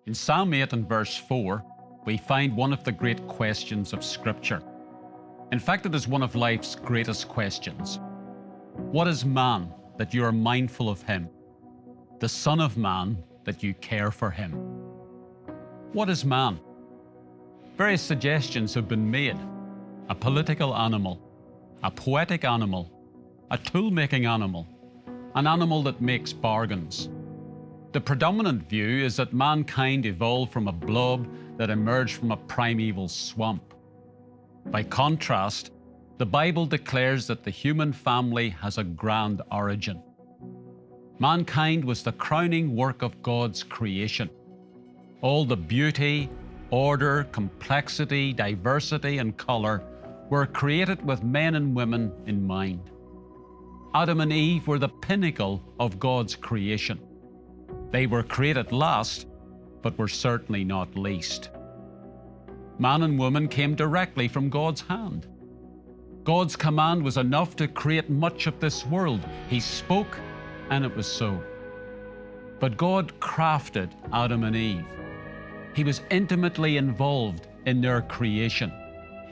In Psalm 8 and verse 4, we find one of the great questions of Scripture. In fact, it is one of life's greatest questions. What is man that you are mindful of him? The Son of Man that you care for him? What is man? Various suggestions have been made. A political animal, a poetic animal, a tool-making animal, an animal that makes bargains. The predominant view is that mankind evolved from a blob that emerged from a primeval swamp. By contrast, the Bible declares that the human family has a grand origin. Mankind was the crowning work of God's creation. All the beauty, order, complexity, diversity, and color were created with men and women in mind. Adam and Eve were the pinnacle of God's creation. They were created last, but were certainly not least. Man and woman came directly from God's hand. God's command was enough to create much of this world. He spoke, and it was so. But God crafted Adam and Eve. He was intimately involved in their creation.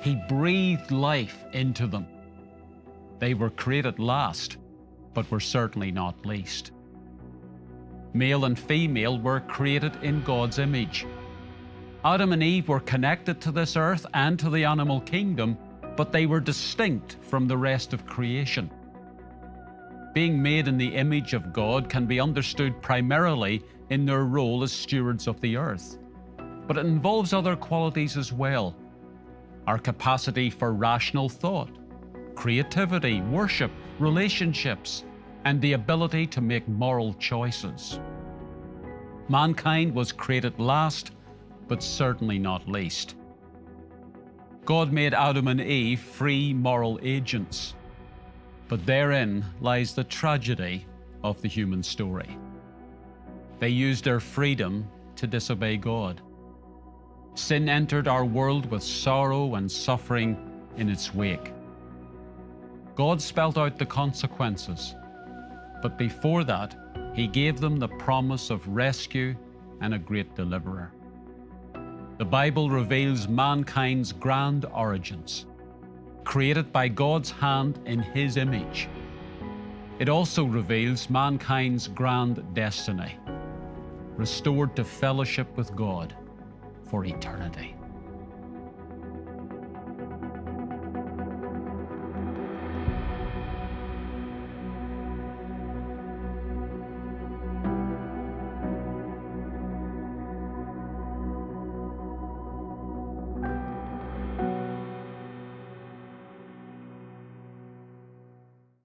He breathed life into them. They were created last, but were certainly not least. Male and female were created in God's image. Adam and Eve were connected to this earth and to the animal kingdom, but they were distinct from the rest of creation. Being made in the image of God can be understood primarily in their role as stewards of the earth, but it involves other qualities as well. Our capacity for rational thought, creativity, worship, relationships, and the ability to make moral choices. Mankind was created last, but certainly not least. God made Adam and Eve free moral agents, but therein lies the tragedy of the human story. They used their freedom to disobey God. Sin entered our world with sorrow and suffering in its wake. God spelled out the consequences, but before that, He gave them the promise of rescue and a great deliverer. The Bible reveals mankind's grand origins, created by God's hand in His image. It also reveals mankind's grand destiny, restored to fellowship with God for eternity.